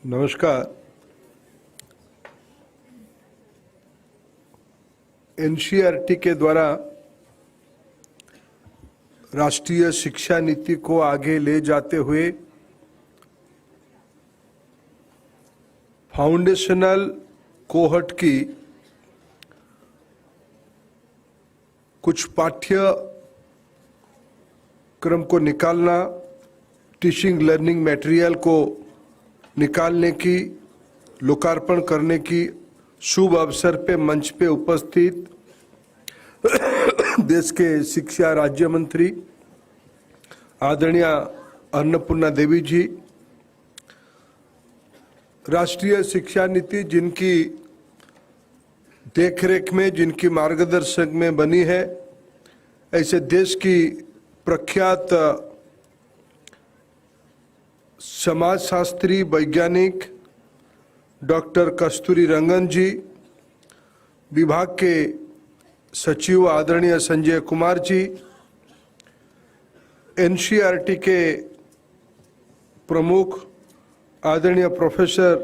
नमस्कार। एनसीईआरटी के द्वारा राष्ट्रीय शिक्षा नीति को आगे ले जाते हुए फाउंडेशनल कोहर्ट की कुछ पाठ्यक्रम को निकालना, टीचिंग लर्निंग मटेरियल को निकालने की, लोकार्पण करने की शुभ अवसर पे मंच पे उपस्थित देश के शिक्षा राज्य मंत्री आदरणीय अन्नपूर्णा देवी जी, राष्ट्रीय शिक्षा नीति जिनकी देखरेख में, जिनकी मार्गदर्शक में बनी है, ऐसे देश की प्रख्यात समाजशास्त्री वैज्ञानिक डॉक्टर कस्तूरी रंगन जी, विभाग के सचिव आदरणीय संजय कुमार जी, एनसीईआरटी के प्रमुख आदरणीय प्रोफेसर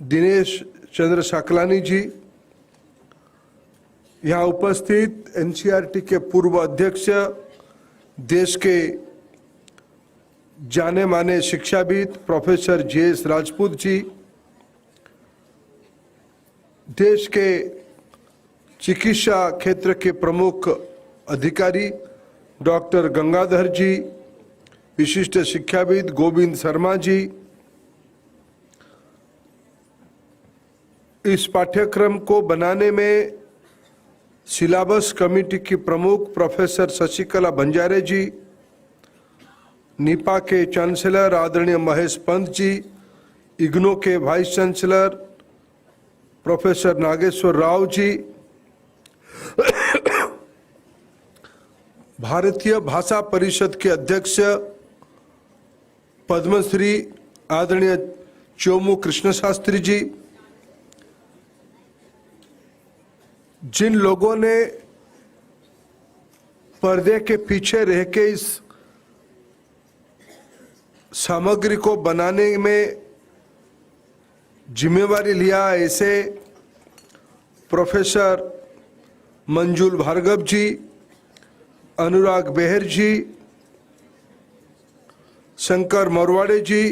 दिनेश चंद्र साकलानी जी, यहाँ उपस्थित एनसीईआरटी के पूर्व अध्यक्ष, देश के जाने माने शिक्षाविद प्रोफेसर जेएस राजपूत जी, देश के चिकित्सा क्षेत्र के प्रमुख अधिकारी डॉक्टर गंगाधर जी, विशिष्ट शिक्षाविद गोविंद शर्मा जी, इस पाठ्यक्रम को बनाने में सिलेबस कमेटी की प्रमुख प्रोफेसर शशिकला बंजारे जी, नीपा के चांसलर आदरणीय महेश पंत जी, इग्नो के vice chancellor professor Nageshwar Rao ji, Bharatiya Bhasha परिषद के अध्यक्ष पद्मश्री आदरणीय चोमू कृष्ण शास्त्री जी, जिन लोगों ने पर्दे के पीछे रह के इस सामग्री को बनाने में जिम्मेवारी लिया, ऐसे प्रोफेसर मंजुल भार्गव जी, अनुराग बेहर जी, शंकर मोरवाड़े जी,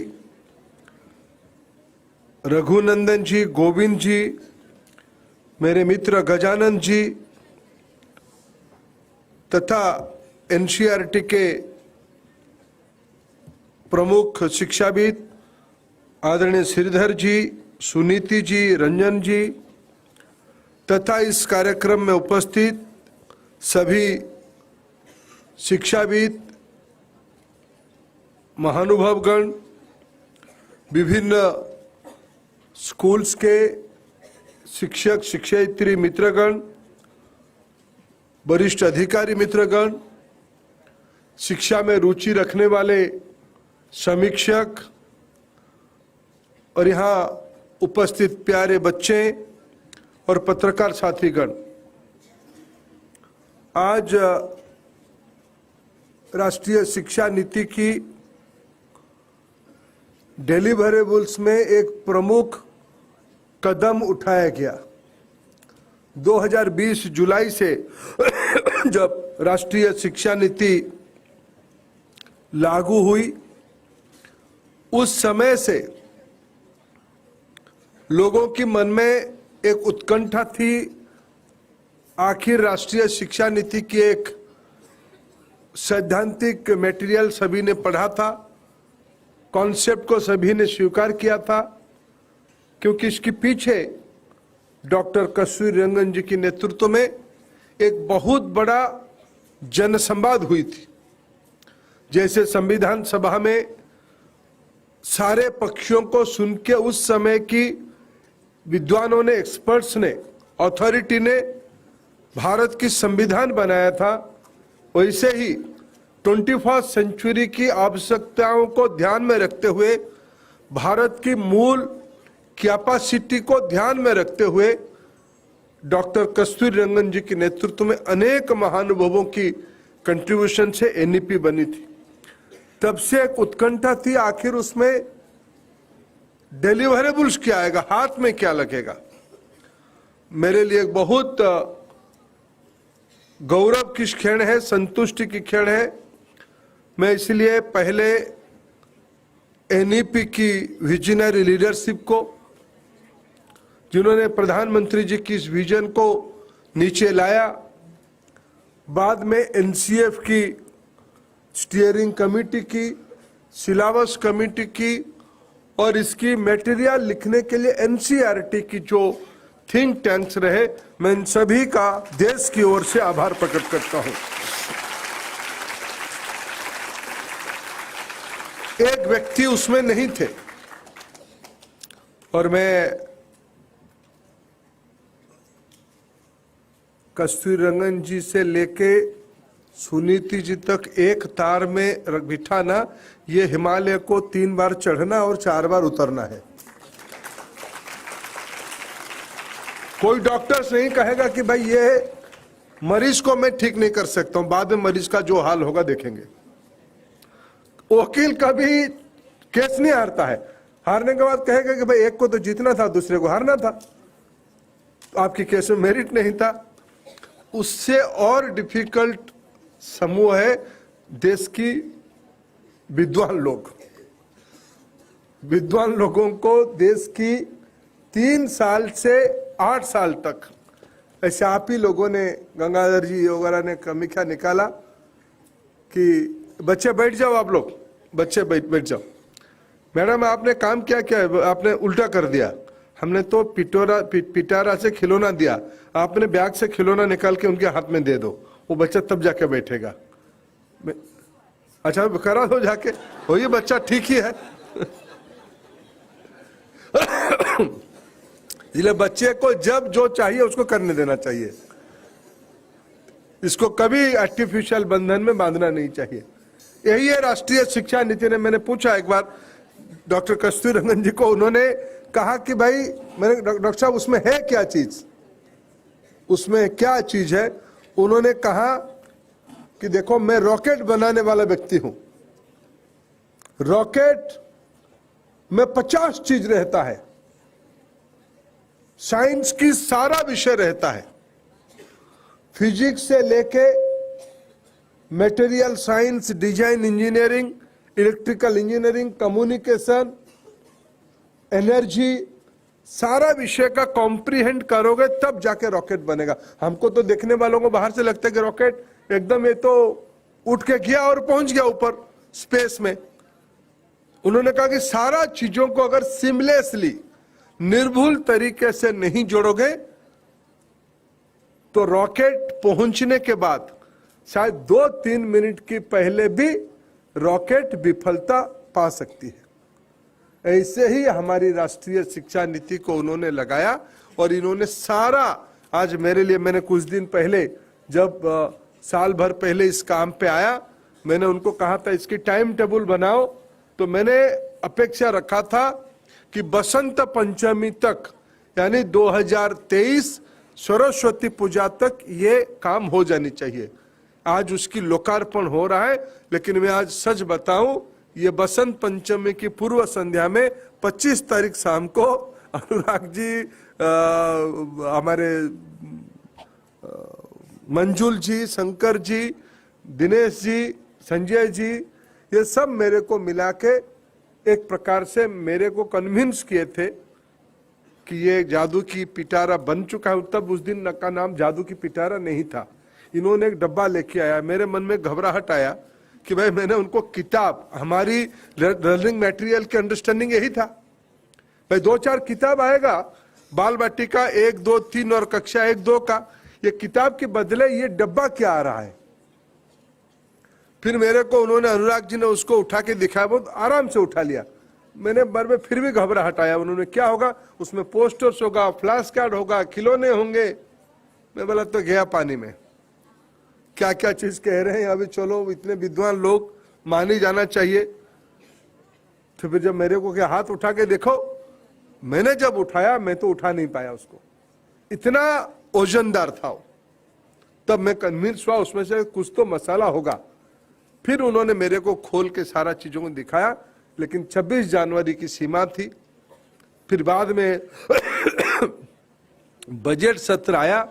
रघुनंदन जी, गोविंद जी, मेरे मित्र गजानन जी तथा एनसीईआरटी के प्रमुख शिक्षाविद आदरणीय श्रीधर जी, सुनीति जी, रंजन जी तथा इस कार्यक्रम में उपस्थित सभी शिक्षाविद, महानुभावगण, विभिन्न स्कूल्स के शिक्षक शिक्षयित्री मित्रगण, वरिष्ठ अधिकारी मित्रगण, शिक्षा में रुचि रखने वाले समीक्षक और यहाँ उपस्थित प्यारे बच्चे और पत्रकार साथीगण, आज राष्ट्रीय शिक्षा नीति की डिलीवरेबल्स में एक प्रमुख कदम उठाया गया। 2020 जुलाई से जब राष्ट्रीय शिक्षा नीति लागू हुई, उस समय से लोगों की मन में एक उत्कंठा थी, आखिर राष्ट्रीय शिक्षा नीति की एक सैद्धांतिक मटेरियल सभी ने पढ़ा था, कॉन्सेप्ट को सभी ने स्वीकार किया था, क्योंकि इसके पीछे डॉक्टर कस्तूरी रंगन जी के नेतृत्व में एक बहुत बड़ा जनसंवाद हुई थी। जैसे संविधान सभा में सारे पक्षों को सुन के उस समय की विद्वानों ने, एक्सपर्ट्स ने, अथॉरिटी ने भारत की संविधान बनाया था, वैसे ही 21वीं सेंचुरी की आवश्यकताओं को ध्यान में रखते हुए, भारत की मूल कैपेसिटी को ध्यान में रखते हुए डॉक्टर कस्तूरी रंगन जी के नेतृत्व में अनेक महानुभावों की कंट्रीब्यूशन से एनईपी बनी थी। तब से एक उत्कंठा थी, आखिर उसमें डिलीवरेबल्स क्या आएगा, हाथ में क्या लगेगा। मेरे लिए एक बहुत गौरव की क्षण है, संतुष्टि की क्षण है। मैं इसलिए पहले एनईपी की विजनरी लीडरशिप को, जिन्होंने प्रधानमंत्री जी की इस विजन को नीचे लाया, बाद में एनसीएफ की स्टीयरिंग कमेटी की, सिलेबस कमेटी की, और इसकी मटेरियल लिखने के लिए एनसीईआरटी की जो थिंक टैंक्स रहे, मैं इन सभी का देश की ओर से आभार प्रकट करता हूं। एक व्यक्ति उसमें नहीं थे, और मैं कस्तूरी रंगन जी से लेके सुनीति जी तक एक तार में बिठाना, ये हिमालय को 3 बार चढ़ना और 4 बार उतरना है। कोई डॉक्टर्स नहीं कहेगा कि भाई ये मरीज को मैं ठीक नहीं कर सकता हूं, बाद में मरीज का जो हाल होगा देखेंगे। वकील कभी केस नहीं हारता है, हारने के बाद कहेगा कि भाई एक को तो जीतना था, दूसरे को हारना था, आपकी केस में मेरिट नहीं था। उससे और डिफिकल्ट समूह है देश की विद्वान लोग। विद्वान लोगों को देश की 3 साल से 8 साल तक, ऐसे आप ही लोगों ने, गंगाधर जी वगैरह ने समीक्षा निकाला कि बच्चे बैठ जाओ, आप लोग बच्चे बैठ जाओ। मैडम आपने काम क्या किया, आपने उल्टा कर दिया। हमने तो पिटारा से खिलौना दिया, आपने बैग से खिलौना निकाल के उनके हाथ में दे दो, वो बच्चा तब जाके बैठेगा। अच्छा करा दो जाके, हो ये बच्चा ठीक ही है। इसलिए बच्चे को जब जो चाहिए उसको करने देना चाहिए, इसको कभी आर्टिफिशियल बंधन में बांधना नहीं चाहिए। यही है राष्ट्रीय शिक्षा नीति ने। मैंने पूछा एक बार डॉक्टर कस्तूरी रंगन जी को, उन्होंने कहा कि भाई, मैंने डॉक्टर साहब उसमें है क्या चीज, उसमें क्या चीज है। उन्होंने कहा कि देखो मैं रॉकेट बनाने वाला व्यक्ति हूं, रॉकेट में 50 चीज रहता है, साइंस की सारा विषय रहता है, फिजिक्स से लेके material science, design engineering, electrical engineering, communication, energy, सारा विषय का कॉम्प्रीहेंड करोगे तब जाके रॉकेट बनेगा। हमको तो देखने वालों को बाहर से लगता है कि रॉकेट एकदम ये तो उठ के गया और पहुंच गया ऊपर स्पेस में। उन्होंने कहा कि सारा चीजों को अगर सिमलेसली, निर्भुल तरीके से नहीं जोड़ोगे तो रॉकेट पहुंचने के बाद शायद 2-3 मिनट की पहले भी रॉकेट विफलता पा सकती है। ऐसे ही हमारी राष्ट्रीय शिक्षा नीति को उन्होंने लगाया, और इन्होंने सारा, आज मेरे लिए, मैंने कुछ दिन पहले जब साल भर पहले इस काम पे आया, मैंने उनको कहा था इसकी टाइम टेबल बनाओ, तो मैंने अपेक्षा रखा था कि बसंत पंचमी तक, यानी 2023 सरस्वती पूजा तक ये काम हो जानी चाहिए। आज उसकी लोकार्पण हो रहा है, लेकिन मैं आज सच बताऊं, ये बसंत पंचमी की पूर्व संध्या में 25 तारीख शाम को अनुराग जी, हमारे मंजुल जी, शंकर जी, दिनेश जी, संजय जी, ये सब मेरे को मिला के एक प्रकार से मेरे को कन्विंस किए थे कि ये जादू की पिटारा बन चुका है। तब उस दिन का नाम जादू की पिटारा नहीं था। इन्होंने एक डब्बा लेके आया, मेरे मन में घबराहट आया कि भाई, मैंने उनको किताब, हमारी लर्निंग मटेरियल की अंडरस्टैंडिंग यही था भाई 2-4 किताब आएगा, बाल बाटिका 1, 2, 3 और कक्षा 1, 2 का, ये किताब के बदले ये डब्बा क्या आ रहा है। फिर मेरे को उन्होंने, अनुराग जी ने उसको उठा के दिखाया, बहुत आराम से उठा लिया। मैंने बार में फिर भी घबराहट आया। उन्होंने क्या होगा, उसमें पोस्टर्स होगा, फ्लैश कार्ड होगा, खिलौने होंगे। मैं बोला तो गया पानी में, क्या क्या चीज कह रहे हैं। अभी चलो, इतने विद्वान लोग, मान ही जाना चाहिए। तो फिर जब मेरे को क्या हाथ उठा के देखो, मैंने जब उठाया, मैं तो उठा नहीं पाया उसको, इतना वजनदार था वो। तब मैं कन्विंस हुआ उसमें से कुछ तो मसाला होगा। फिर उन्होंने मेरे को खोल के सारा चीजों को दिखाया, लेकिन 26 जनवरी की सीमा थी। फिर बाद में बजट सत्र आया,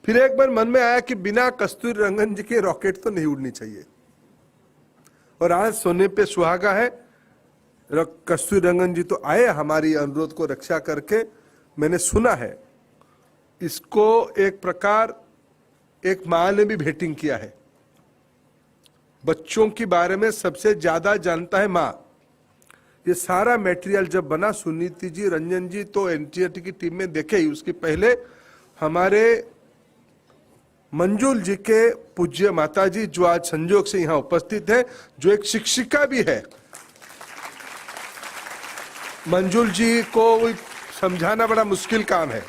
फिर एक बार मन में आया कि बिना कस्तूरी रंगन जी के रॉकेट तो नहीं उड़नी चाहिए, और आज सोने पे सुहागा है, कस्तूरी रंगन जी तो आए हमारी अनुरोध को रक्षा करके। मैंने सुना है इसको एक प्रकार एक मां ने भी भेटिंग किया है। बच्चों के बारे में सबसे ज्यादा जानता है मां। ये सारा मटेरियल जब बना, सुनीति जी, रंजन जी तो एनसीईआरटी की टीम में देखे ही, उसके पहले हमारे मंजुल जी के पूज्य माता जी जो आज संजोग से यहां उपस्थित है, जो एक शिक्षिका भी है। मंजुल जी को समझाना बड़ा मुश्किल काम है।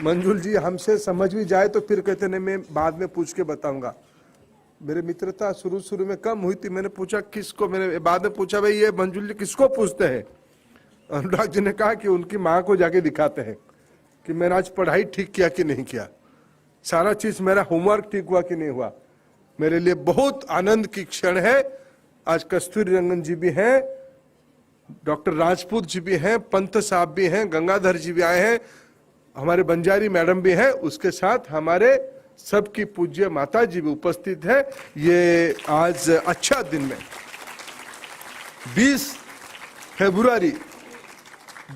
मंजुल जी हमसे समझ भी जाए तो फिर कहते नहीं मैं बाद में पूछ के बताऊंगा। मेरे मित्रता शुरू में कम हुई थी, मैंने पूछा किसको, मैंने बाद में पूछा भाई ये मंजुल जी किसको पूछते हैं। अनुराग जी ने कहा कि उनकी माँ को जाके दिखाते हैं कि मैंने आज पढ़ाई ठीक किया कि नहीं किया, सारा चीज मेरा होमवर्क ठीक हुआ कि नहीं हुआ। मेरे लिए बहुत आनंद की क्षण है। आज कस्तूरी रंगन जी भी हैं, डॉक्टर राजपूत जी भी हैं, पंत साहब भी हैं, गंगाधर जी भी आए हैं, हमारे बंजारी मैडम भी हैं, उसके साथ हमारे सबकी पूज्य माता जी भी उपस्थित है। ये आज अच्छा दिन में 20 फरवरी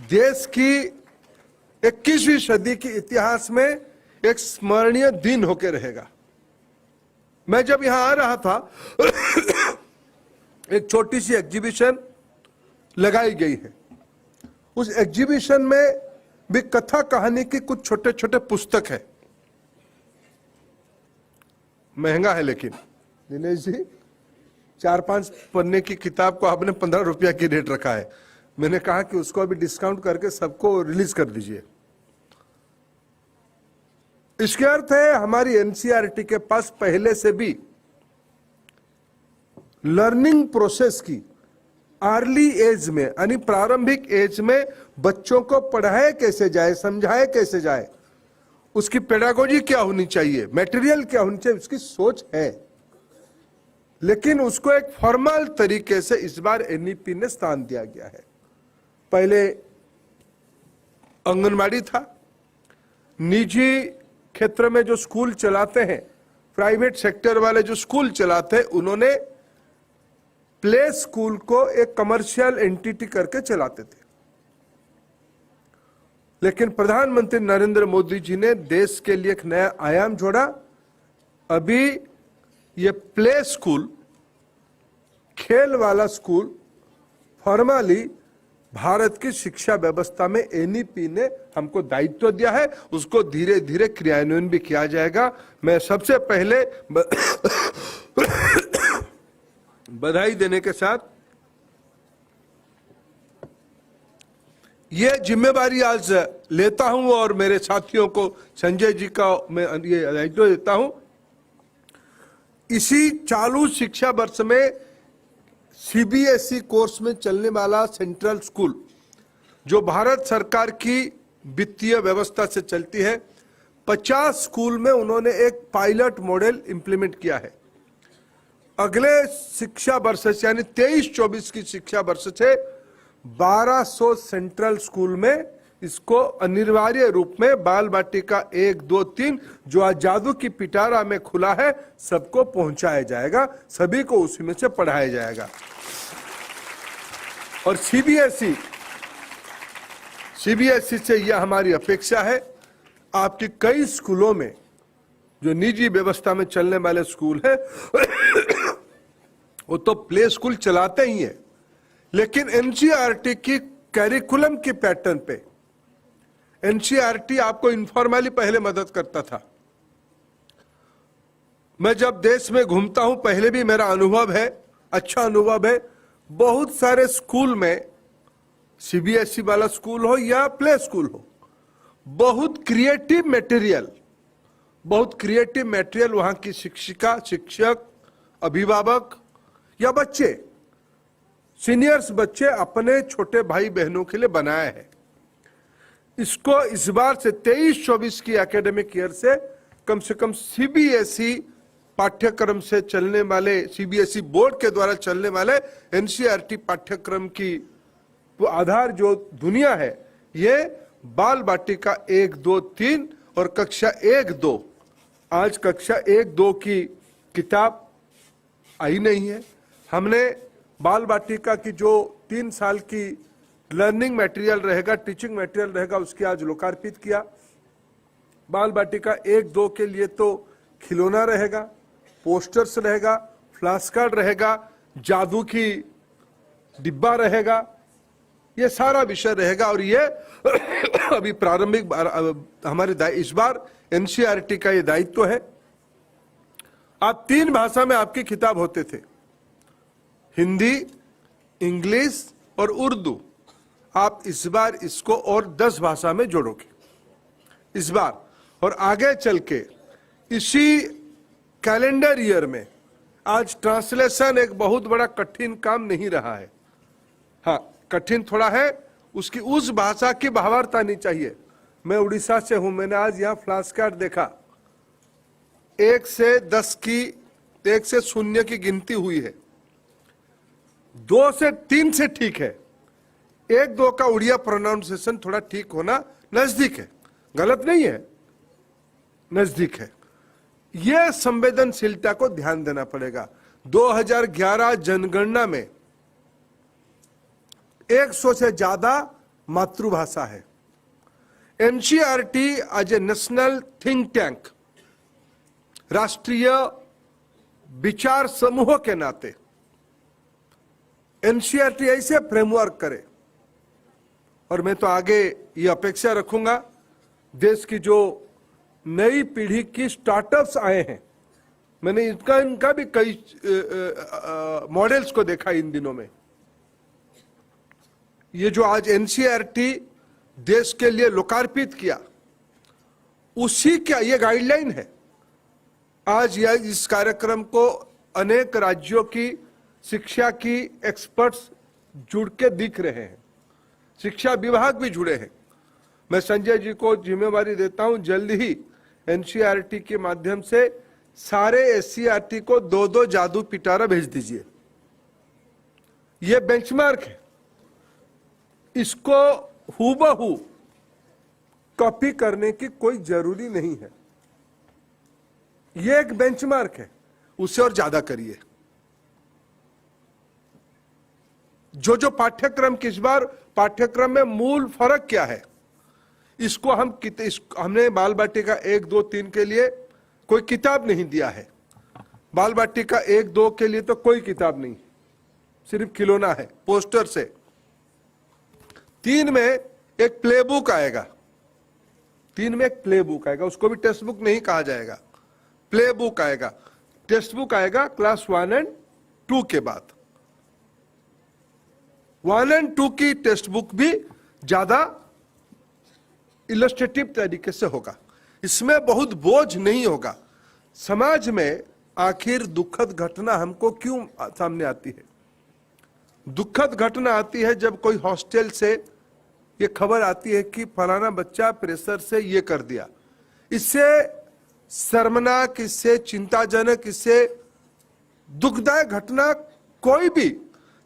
देश की 21वीं सदी के इतिहास में एक स्मरणीय दिन होकर रहेगा। मैं जब यहां आ रहा था एक छोटी सी एग्जीबिशन लगाई गई है। उस एग्जीबिशन में भी कथा कहानी की कुछ छोटे छोटे पुस्तक है। महंगा है लेकिन दिनेश जी 4-5 पन्ने की किताब को आपने 15 रुपया की रेट रखा है। मैंने कहा कि उसको अभी डिस्काउंट करके सबको रिलीज कर दीजिए। इसके अर्थ है हमारी एनसीईआरटी के पास पहले से भी लर्निंग प्रोसेस की अर्ली एज में यानी प्रारंभिक एज में बच्चों को पढ़ाए कैसे जाए, समझाए कैसे जाए, उसकी पेडागोजी क्या होनी चाहिए, मटेरियल क्या होनी चाहिए, उसकी सोच है। लेकिन उसको एक फॉर्मल तरीके से इस बार एनईपी ने स्थान दिया गया है। पहले आंगनवाड़ी था, निजी क्षेत्र में जो स्कूल चलाते हैं, प्राइवेट सेक्टर वाले जो स्कूल चलाते हैं, उन्होंने प्ले स्कूल को एक कमर्शियल एंटिटी करके चलाते थे। लेकिन प्रधानमंत्री नरेंद्र मोदी जी ने देश के लिए एक नया आयाम जोड़ा। अभी ये प्ले स्कूल, खेल वाला स्कूल फॉर्मली भारत की शिक्षा व्यवस्था में एनईपी ने हमको दायित्व दिया है, उसको धीरे धीरे क्रियान्वयन भी किया जाएगा। मैं सबसे पहले बधाई देने के साथ ये जिम्मेवारी आज लेता हूं और मेरे साथियों को, संजय जी का मैं ये दायित्व देता हूं। इसी चालू शिक्षा वर्ष में सीबीएसई कोर्स में चलने वाला सेंट्रल स्कूल जो भारत सरकार की वित्तीय व्यवस्था से चलती है, 50 स्कूल में उन्होंने एक पायलट मॉडल इंप्लीमेंट किया है। अगले शिक्षा वर्ष से यानी 23-24 की शिक्षा वर्ष से 1200 सेंट्रल स्कूल में इसको अनिवार्य रूप में बाल बाटिका 1, 2, 3 जो आज जादू की पिटारा में खुला है, सबको पहुंचाया जाएगा, सभी को उसी में से पढ़ाया जाएगा। और सीबीएसई से यह हमारी अपेक्षा है। आपकी कई स्कूलों में जो निजी व्यवस्था में चलने वाले स्कूल है वो तो प्ले स्कूल चलाते ही है, लेकिन एनसीईआरटी की कैरिकुलम के पैटर्न पे एनसीईआरटी आपको इनफॉर्मली पहले मदद करता था। मैं जब देश में घूमता हूं, पहले भी मेरा अनुभव है, अच्छा अनुभव है, बहुत सारे स्कूल में सीबीएसई वाला स्कूल हो या प्ले स्कूल हो, बहुत क्रिएटिव मटेरियल वहां की शिक्षिका, शिक्षक, अभिभावक या बच्चे, सीनियर्स बच्चे अपने छोटे भाई बहनों के लिए बनाया है। इसको इस बार से 23-24 की एकेडमिक ईयर से कम सीबीएसई पाठ्यक्रम से चलने वाले, सीबीएसई बोर्ड के द्वारा चलने वाले एनसीईआरटी पाठ्यक्रम की वो आधार जो दुनिया है ये बाल बाटिका 1, 2, 3 और कक्षा 1, 2। आज कक्षा 1, 2 की किताब आई नहीं है। हमने बाल बाटिका की जो 3 साल की लर्निंग मटेरियल रहेगा, टीचिंग मटेरियल रहेगा, उसकी आज लोकार्पित किया। बाल बाटिका 1, 2 के लिए तो खिलौना रहेगा, पोस्टर्स रहेगा, फ्लैश कार्ड रहेगा, जादू की डिब्बा रहेगा, ये सारा विषय रहेगा। और ये अभी प्रारंभिक हमारे इस बार एनसीईआरटी का ये दायित्व है। आप 3 भाषा में आपकी किताब होते थे, हिंदी, इंग्लिश और उर्दू। आप इस बार इसको और 10 भाषा में जोड़ोगे इस बार, और आगे चल के इसी कैलेंडर ईयर में, आज ट्रांसलेशन एक बहुत बड़ा कठिन काम नहीं रहा है। हाँ, कठिन थोड़ा है, उसकी उस भाषा की भावार्थ आनी चाहिए। मैं उड़ीसा से हूं, मैंने आज यहाँ फ्लैश कार्ड देखा, 1 से 10 की, 1 से 0 की गिनती हुई है, 2 से 3 से ठीक है, 1, 2 का उड़िया प्रोनाउंसिएशन थोड़ा ठीक होना नजदीक है, गलत नहीं है, नजदीक है। यह संवेदनशीलता को ध्यान देना पड़ेगा। 2011 जनगणना में 100 से ज्यादा मातृभाषा है। NCERT as a national think tank, राष्ट्रीय विचार समूह के नाते एनसीईआरटी ऐसे फ्रेमवर्क करे, और मैं तो आगे ये अपेक्षा रखूंगा, देश की जो नई पीढ़ी की स्टार्टअप्स आए हैं, मैंने इनका भी कई मॉडल्स को देखा इन दिनों में। ये जो आज एनसीईआरटी देश के लिए लोकार्पित किया, उसी का ये गाइडलाइन है। आज यह इस कार्यक्रम को अनेक राज्यों की शिक्षा की एक्सपर्ट्स जुड़ के दिख रहे हैं, शिक्षा विभाग भी जुड़े हैं। मैं संजय जी को जिम्मेवारी देता हूं, जल्द ही एनसीईआरटी के माध्यम से सारे एससीईआरटी को 2-2 जादू पिटारा भेज दीजिए। यह बेंचमार्क है, इसको हूबहू कॉपी करने की कोई जरूरी नहीं है। यह एक बेंचमार्क है, उसे और ज्यादा करिए। जो पाठ्यक्रम, किस बार पाठ्यक्रम में मूल फर्क क्या है, इसको हमने बाल बाटिका 1, 2, 3 के लिए कोई किताब नहीं दिया है। बाल बाटिका 1, 2 के लिए तो कोई किताब नहीं, सिर्फ खिलौना है, पोस्टर से। 3 में एक प्ले बुक आएगा, 3 में एक प्ले बुक आएगा, उसको भी टेक्स्ट बुक नहीं कहा जाएगा, प्ले बुक आएगा। टेक्स्ट बुक आएगा क्लास 1 और 2 के बाद। 1 और 2 की टेक्स्ट बुक भी ज्यादा इलस्ट्रेटिव तरीके से होगा, इसमें बहुत बोझ नहीं होगा। समाज में आखिर दुखद घटना हमको क्यों सामने आती है? दुखद घटना आती है जब कोई हॉस्टल से ये खबर आती है कि फलाना बच्चा प्रेशर से ये कर दिया। इससे शर्मनाक, इससे चिंताजनक, इससे दुखदायक घटना कोई भी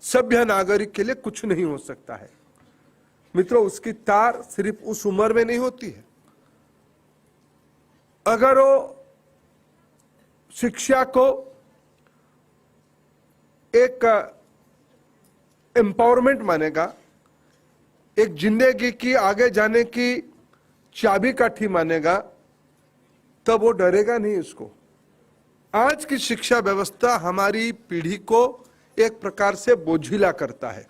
सभ्य नागरिक के लिए कुछ नहीं हो सकता है। मित्रों, उसकी तार सिर्फ उस उम्र में नहीं होती है। अगर वो शिक्षा को एक एम्पावरमेंट मानेगा, एक जिंदगी की आगे जाने की चाबीकाठी मानेगा, तब वो डरेगा नहीं उसको। आज की शिक्षा व्यवस्था हमारी पीढ़ी को एक प्रकार से बोझिला करता है।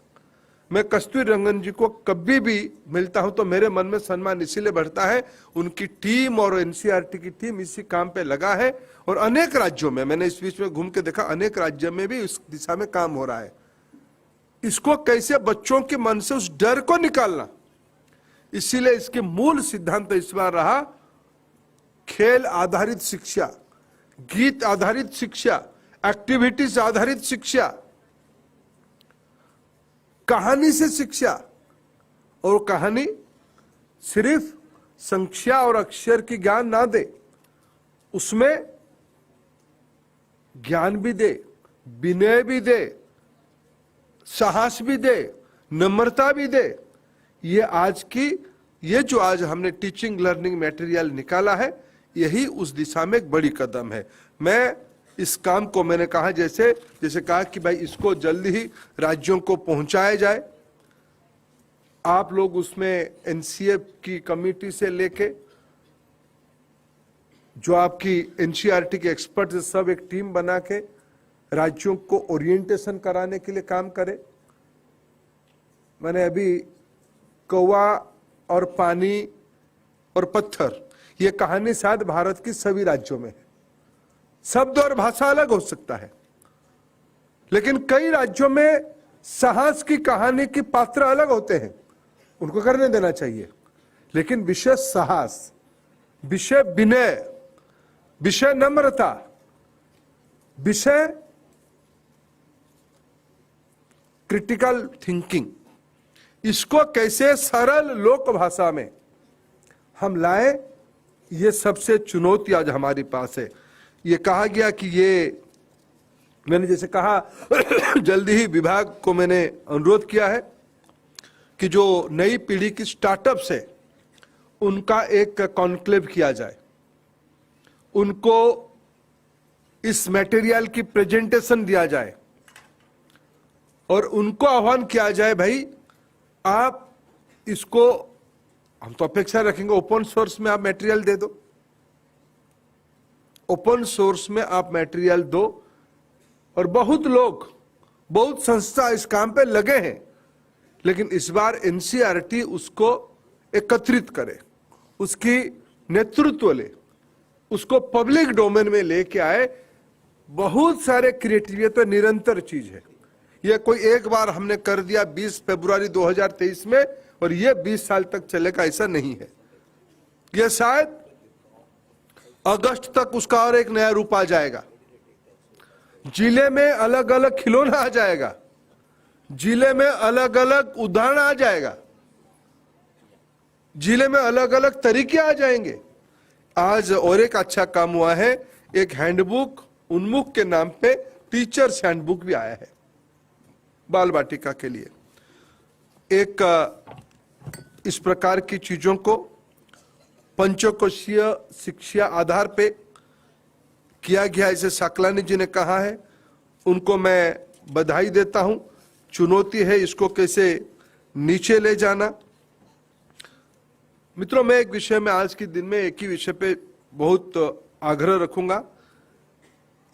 मैं कस्तूरी रंगन जी को कभी भी मिलता हूं तो मेरे मन में सम्मान इसीलिए बढ़ता है, उनकी टीम और एनसीईआरटी की टीम इसी काम पे लगा है। और अनेक राज्यों में, मैंने इस बीच में घूम के देखा, अनेक राज्यों में भी इस दिशा में काम हो रहा है। इसको कैसे बच्चों के मन से उस डर को निकालना, इसीलिए इसके मूल सिद्धांत इस बार रहा खेल आधारित शिक्षा, गीत आधारित शिक्षा, एक्टिविटीज आधारित शिक्षा, कहानी से शिक्षा। और कहानी सिर्फ संख्या और अक्षर की ज्ञान ना दे, उसमें ज्ञान भी दे, विनय भी दे, साहस भी दे, नम्रता भी दे। ये जो आज हमने टीचिंग लर्निंग मटेरियल निकाला है, यही उस दिशा में एक बड़ी कदम है। मैं इस काम को, मैंने कहा जैसे कहा कि भाई इसको जल्दी ही राज्यों को पहुंचाया जाए। आप लोग उसमें एनसीए की कमेटी से लेके जो आपकी एनसीईआरटी के एक्सपर्ट सब एक टीम बना के राज्यों को ओरिएंटेशन कराने के लिए काम करें। मैंने अभी कौवा और पानी और पत्थर, ये कहानी शायद भारत की सभी राज्यों में है। शब्द और भाषा अलग हो सकता है, लेकिन कई राज्यों में साहस की कहानी की पात्र अलग होते हैं, उनको करने देना चाहिए। लेकिन विषय साहस, विषय विनय, विषय नम्रता, विषय क्रिटिकल थिंकिंग, इसको कैसे सरल लोक भाषा में हम लाए, ये सबसे चुनौती आज हमारे पास है। ये कहा गया कि ये, मैंने जैसे कहा जल्दी ही विभाग को मैंने अनुरोध किया है कि जो नई पीढ़ी की स्टार्टअप्स है उनका एक कॉन्क्लेव किया जाए, उनको इस मटेरियल की प्रेजेंटेशन दिया जाए और उनको आह्वान किया जाए, भाई आप इसको, हम तो अपेक्षा रखेंगे ओपन सोर्स में आप मटेरियल दे दो, ओपन सोर्स में आप मटेरियल दो। और बहुत लोग, बहुत संस्था इस काम पे लगे हैं, लेकिन इस बार एनसीईआरटी उसको एकत्रित करे, उसकी नेतृत्व ले, उसको पब्लिक डोमेन में लेके आए। बहुत सारे क्रिएटिव, ये तो निरंतर चीज है, ये कोई एक बार हमने कर दिया 20 फरवरी 2023 में और ये 20 साल तक चलेगा, ऐसा नहीं है। ये शायद अगस्त तक उसका और एक नया रूप आ जाएगा। जिले में अलग अलग खिलौना आ जाएगा, जिले में अलग अलग उदाहरण आ जाएगा, जिले में अलग अलग तरीके आ जाएंगे। आज और एक अच्छा काम हुआ है, एक हैंडबुक उन्मुख के नाम पे टीचर्स हैंडबुक भी आया है बाल बाटिका के लिए। एक इस प्रकार की चीजों को पंचकोशीय शिक्षा आधार पे किया गया, इसे साकलानी जी ने कहा है, उनको मैं बधाई देता हूं। चुनौती है इसको कैसे नीचे ले जाना। मित्रों, मैं एक विषय में आज के दिन में एक ही विषय पे बहुत आग्रह रखूंगा,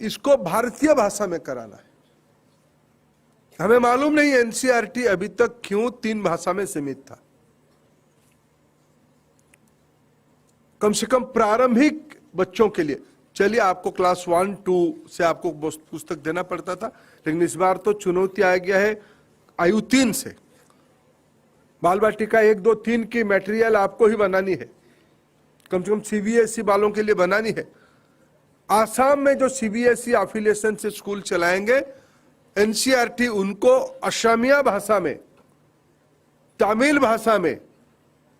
इसको भारतीय भाषा में कराना है। हमें मालूम नहीं एनसीईआरटी अभी तक क्यों 3 भाषा में सीमित था। कम से कम प्रारंभिक बच्चों के लिए, चलिए आपको क्लास 1-2 से आपको पुस्तक देना पड़ता था, लेकिन इस बार तो चुनौती आ गया है आयु 3 से। बाल बाटिका 1, 2, 3 की मटेरियल आपको ही बनानी है, कम से कम सीबीएसई वालों के लिए बनानी है। आसाम में जो सीबीएसई एफिलिएशन से स्कूल चलाएंगे, एनसीईआरटी उनको असमिया भाषा में, तमिल भाषा में,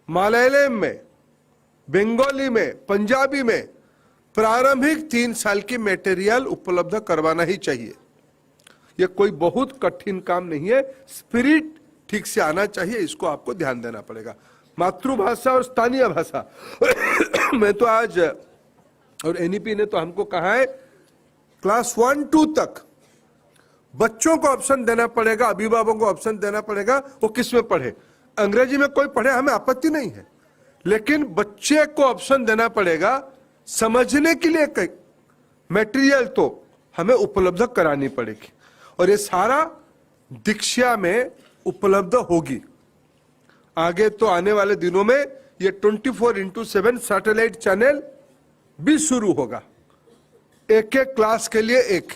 मलयालम में, बंगाली में, पंजाबी में प्रारंभिक 3 साल की मटेरियल उपलब्ध करवाना ही चाहिए। यह कोई बहुत कठिन काम नहीं है, स्पिरिट ठीक से आना चाहिए, इसको आपको ध्यान देना पड़ेगा। मातृभाषा और स्थानीय भाषा मैं तो आज, और एनईपी ने तो हमको कहा है क्लास 1-2 तक बच्चों को ऑप्शन देना पड़ेगा, अभिभावकों को ऑप्शन देना पड़ेगा, वो किस में पढ़े। अंग्रेजी में कोई पढ़े, हमें आपत्ति नहीं है, लेकिन बच्चे को ऑप्शन देना पड़ेगा। समझने के लिए मटेरियल तो हमें उपलब्ध करानी पड़ेगी, और ये सारा दीक्षा में उपलब्ध होगी। आगे तो आने वाले दिनों में ये 24/7 सैटेलाइट चैनल भी शुरू होगा। एक एक क्लास के लिए एक,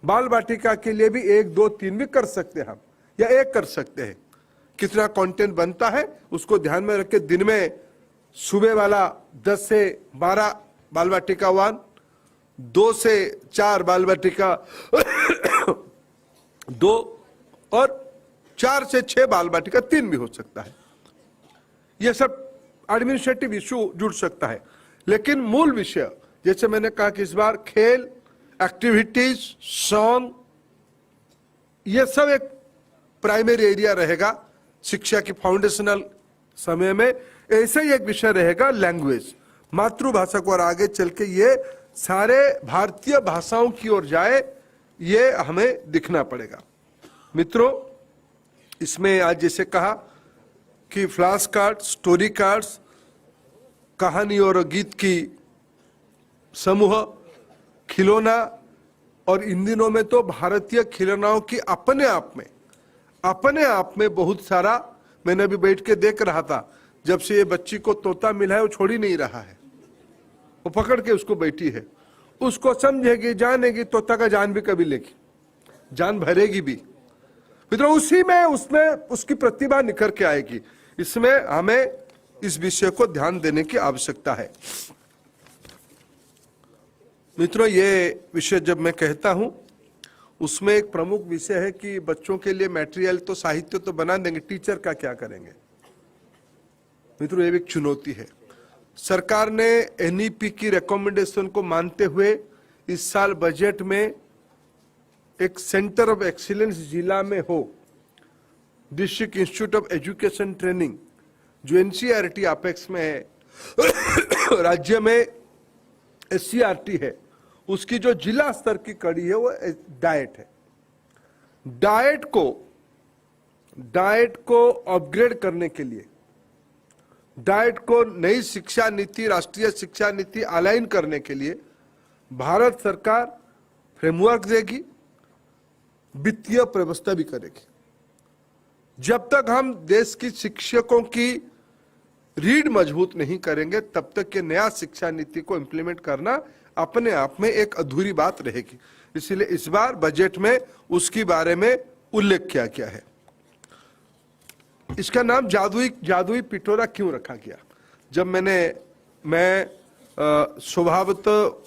बाल बाटिका के लिए भी 1, 2, 3 भी कर सकते हैं हम, या 1 कर सकते हैं। कितना कंटेंट बनता है उसको ध्यान में रख के दिन में सुबह वाला 10 से 12 बाल बाटिका 1, 2 से 4 बाल बाटिका 2 और 4 से 6 बाल बाटिका 3 भी हो सकता है। यह सब एडमिनिस्ट्रेटिव इशू जुड़ सकता है, लेकिन मूल विषय जैसे मैंने कहा कि इस बार खेल, एक्टिविटीज, सॉन्ग, ये सब एक प्राइमरी एरिया रहेगा शिक्षा की फाउंडेशनल समय में। ऐसा ही एक विषय रहेगा लैंग्वेज, मातृभाषा को, और आगे चल के ये सारे भारतीय भाषाओं की ओर जाए, ये हमें दिखना पड़ेगा। मित्रों, इसमें आज जैसे कहा कि फ्लैश कार्ड, स्टोरी कार्ड्स, कहानी और गीत की समूह, खिलौना, और इन दिनों में तो भारतीय खिलौनाओं की अपने आप में बहुत सारा, मैंने अभी बैठ के देख रहा था, जब से ये बच्ची को तोता मिला है वो छोड़ ही नहीं रहा है, वो पकड़ के उसको बैठी है, उसको समझेगी, जानेगी, तोता का जान भी कभी लेगी, जान भरेगी भी। मित्रों, उसी में उसमें उसकी प्रतिभा निखर के आएगी। इसमें हमें इस विषय को ध्यान देने की आवश्यकता है। मित्रों, ये विषय जब मैं कहता हूं, उसमें एक प्रमुख विषय है कि बच्चों के लिए मटेरियल तो, साहित्य तो बना देंगे, टीचर का क्या करेंगे। मित्रों, ये भी एक चुनौती है। सरकार ने एनईपी की रिकमेंडेशन को मानते हुए इस साल बजट में एक सेंटर ऑफ एक्सीलेंस जिला में हो, district institute of education training, जो एनसीईआरटी अपेक्स में है, राज्य में एससीईआरटी है, उसकी जो जिला स्तर की कड़ी है वो डाइट है। डाइट को अपग्रेड करने के लिए, डाइट को नई शिक्षा नीति, राष्ट्रीय शिक्षा नीति अलाइन करने के लिए भारत सरकार फ्रेमवर्क देगी, वित्तीय व्यवस्था भी करेगी। जब तक हम देश की शिक्षकों की रीढ़ मजबूत नहीं करेंगे, तब तक ये नया शिक्षा नीति को इंप्लीमेंट करना अपने आप में एक अधूरी बात रहेगी। इसलिए इस बार बजट में उसके बारे में उल्लेख किया गया है। इसका नाम जादुई पिटोरा क्यों रखा गया? जब मैं स्वभावतः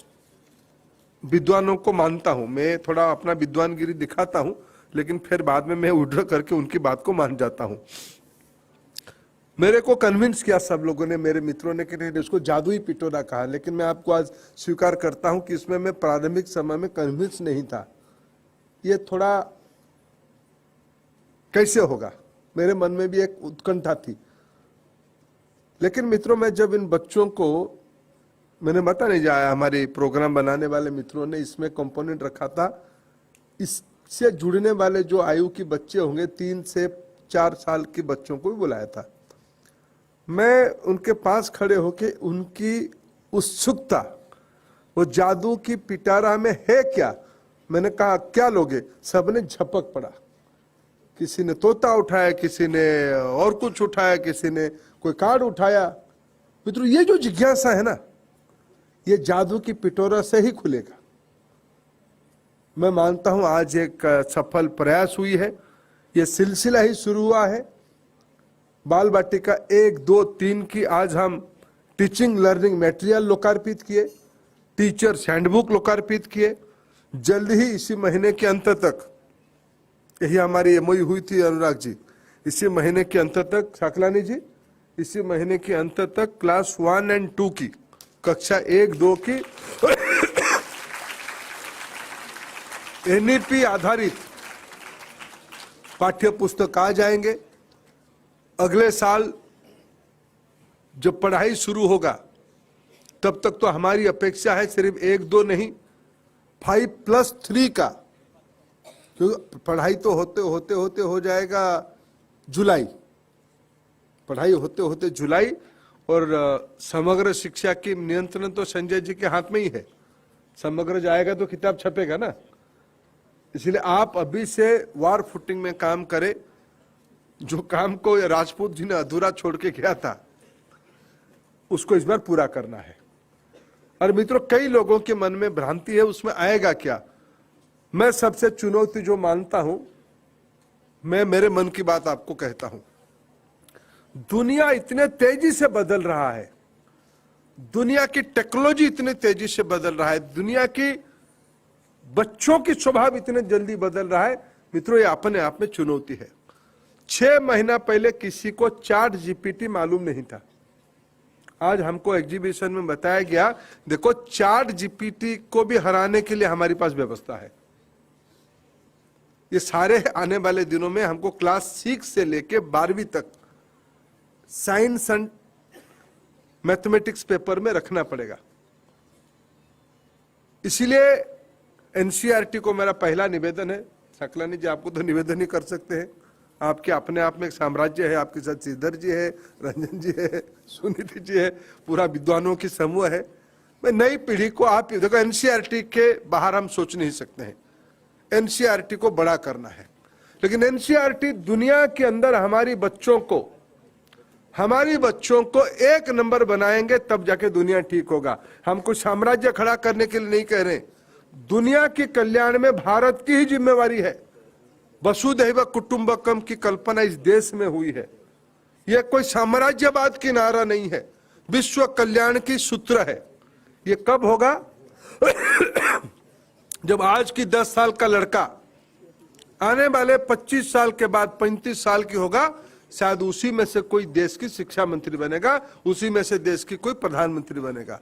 विद्वानों को मानता हूं, मैं थोड़ा अपना विद्वानगिरी दिखाता हूं, लेकिन फिर बाद में मैं उड़ करके उनकी बात को मान जाता हूं। मेरे को कन्विंस किया सब लोगों ने, मेरे मित्रों ने, कि इसको जादुई पिटोरा कहा, लेकिन मैं आपको आज स्वीकार करता हूं कि इसमें मैं प्रारंभिक समय में कन्विंस नहीं था। ये थोड़ा कैसे होगा, मेरे मन में भी एक उत्कंठा थी। लेकिन मित्रों, मैं जब इन बच्चों को, मैंने बता नहीं जाया, हमारे प्रोग्राम बनाने वाले मित्रों ने इसमें कंपोनेंट रखा था, इससे जुड़ने वाले जो आयु के बच्चे होंगे, 3 से 4 साल के बच्चों को भी बुलाया था। मैं उनके पास खड़े होके उनकी उत्सुकता, वो जादू की पिटारा में है क्या, मैंने कहा क्या लोगे, सबने झपक पड़ा। किसी ने तोता उठाया, किसी ने और कुछ उठाया, किसी ने कोई कार्ड उठाया। मित्रों, ये जो जिज्ञासा है ना, ये जादू की पिटोरा से ही खुलेगा। मैं मानता हूं आज एक सफल प्रयास हुई है, ये सिलसिला ही शुरू हुआ है। बाल बाटिका 1, 2, 3 की आज हम टीचिंग लर्निंग मटेरियल लोकार्पित किए, टीचर्स हैंडबुक लोकार्पित किए। जल्द ही इसी महीने के अंत तक, यही हमारी एमओयू हुई थी अनुराग जी, इसी महीने के अंत तक, शाकलानी जी, इसी महीने के अंत तक क्लास 1 और 2 की, कक्षा 1, 2 की एनईपी आधारित पाठ्य पुस्तक आ जाएंगे। अगले साल जब पढ़ाई शुरू होगा, तब तक तो हमारी अपेक्षा है सिर्फ 1, 2 नहीं, 5+3 का, क्योंकि पढ़ाई तो होते हो जाएगा जुलाई, पढ़ाई होते जुलाई, और समग्र शिक्षा की नियंत्रण तो संजय जी के हाथ में ही है। समग्र जाएगा तो किताब छपेगा ना, इसलिए आप अभी से वार फुटिंग में काम करें। जो काम को राजपूत जी ने अधूरा छोड़ के गया था, उसको इस बार पूरा करना है। और मित्रों, कई लोगों के मन में भ्रांति है, उसमें आएगा क्या। मैं सबसे चुनौती जो मानता हूं, मैं मेरे मन की बात आपको कहता हूं। दुनिया इतने तेजी से बदल रहा है, दुनिया की टेक्नोलॉजी इतने तेजी से बदल रहा है, दुनिया की बच्चों की स्वभाव इतने जल्दी बदल रहा है। मित्रों, ये अपने आप में चुनौती है। 6 महीना पहले किसी को चैट जीपीटी मालूम नहीं था। आज हमको एग्जीबिशन में बताया गया, देखो चैट जीपीटी को भी हराने के लिए हमारे पास व्यवस्था है। ये सारे आने वाले दिनों में हमको क्लास 6 से लेके 12वीं तक साइंस एंड मैथमेटिक्स पेपर में रखना पड़ेगा। इसीलिए एनसीईआरटी को मेरा पहला निवेदन है। सकलानी जी, आपको तो निवेदन ही कर सकते हैं, आपके अपने आप में एक साम्राज्य है, आपके साथ श्रीधर जी है, रंजन जी है, सुनीति जी है, पूरा विद्वानों की समूह है। मैं नई पीढ़ी को, आप देखो एनसीईआरटी के बाहर हम सोच नहीं सकते हैं, एनसीईआरटी को बड़ा करना है। लेकिन एनसीईआरटी दुनिया के अंदर हमारी बच्चों को एक नंबर बनाएंगे, तब जाके दुनिया ठीक होगा। हम कुछ साम्राज्य खड़ा करने के लिए नहीं कह रहे, दुनिया के कल्याण में भारत की ही जिम्मेवारी है। वसुधैव कुटुंबकम की कल्पना इस देश में हुई है। यह कोई साम्राज्यवाद की नारा नहीं है, विश्व कल्याण की सूत्र है। यह कब होगा? जब आज की 10 साल का लड़का आने वाले 25 साल के बाद 35 साल की होगा, शायद उसी में से कोई देश की शिक्षा मंत्री बनेगा, उसी में से देश की कोई प्रधानमंत्री बनेगा।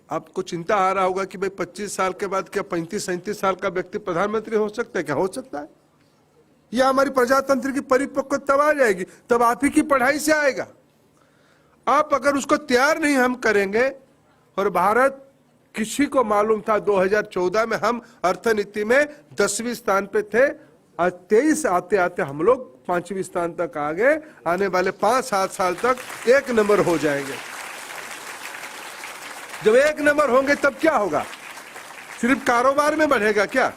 आपको चिंता आ रहा होगा कि भाई 25 साल के बाद क्या 35-37 साल का व्यक्ति प्रधानमंत्री हो सकता है? क्या हो सकता है? यह हमारी प्रजातंत्र की परिपक्वता तब आ जाएगी, तब आप ही की पढ़ाई से आएगा। आप अगर उसको तैयार नहीं हम करेंगे, और भारत, किसी को मालूम था 2014 में हम अर्थनीति में 10वें स्थान पे थे, आज 23 आते आते हम लोग 5वें स्थान तक आ गए। आने वाले 5-7 साल तक 1 नंबर हो जाएंगे। जब 1 नंबर होंगे तब क्या होगा? सिर्फ कारोबार में बढ़ेगा क्या?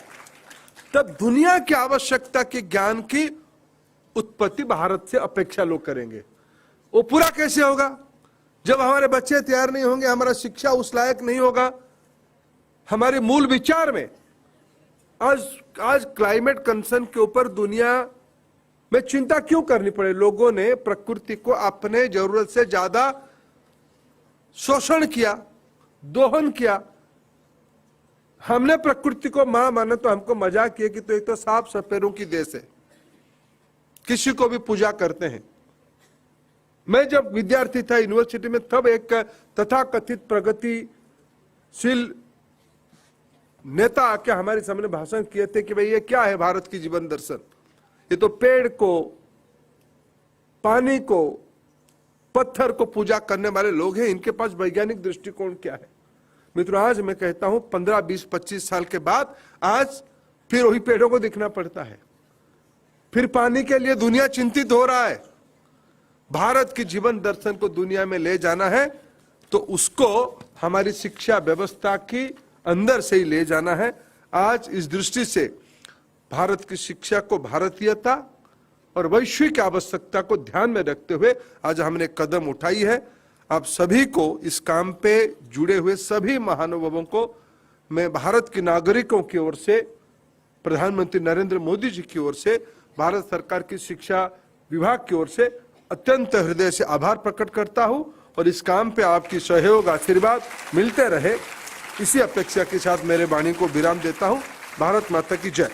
तब दुनिया की आवश्यकता के ज्ञान की उत्पत्ति भारत से अपेक्षा लोग करेंगे। वो पूरा कैसे होगा? जब हमारे बच्चे तैयार नहीं होंगे, हमारा शिक्षा उस लायक नहीं होगा, हमारे मूल विचार में। आज क्लाइमेट कंसर्न के ऊपर दुनिया में चिंता क्यों करनी पड़े? लोगों ने प्रकृति को अपने जरूरत से ज्यादा शोषण किया, दोहन किया। हमने प्रकृति को मां माना तो हमको मजाक किया कि तो एक तो सांप सपेरों की देश है, किसी को भी पूजा करते हैं। मैं जब विद्यार्थी था यूनिवर्सिटी में, तब एक तथाकथित प्रगतिशील नेता आके हमारे सामने भाषण किए थे कि भाई ये क्या है भारत की जीवन दर्शन? ये तो पेड़ को, पानी को, पत्थर को पूजा करने वाले लोग हैं, इनके पास वैज्ञानिक दृष्टिकोण क्या है? मित्रों, आज मैं कहता हूं 15, 20, 25 साल के बाद आज फिर वही पेड़ों को दिखना पड़ता है, फिर पानी के लिए दुनिया चिंतित हो रहा है। भारत की जीवन दर्शन को दुनिया में ले जाना है तो उसको हमारी शिक्षा व्यवस्था की अंदर से ही ले जाना है। आज इस दृष्टि से भारत की शिक्षा को भारतीयता और वैश्विक आवश्यकता को ध्यान में रखते हुए आज हमने कदम उठाई है। आप सभी को, इस काम पे जुड़े हुए सभी महानुभावों को मैं भारत के नागरिकों की ओर से, प्रधानमंत्री नरेंद्र मोदी जी की ओर से, भारत सरकार की शिक्षा विभाग की ओर से अत्यंत हृदय से आभार प्रकट करता हूं। और इस काम पे आपकी सहयोग, आशीर्वाद मिलते रहे, इसी अपेक्षा के साथ मेरे वाणी को विराम देता हूं। भारत माता की जय।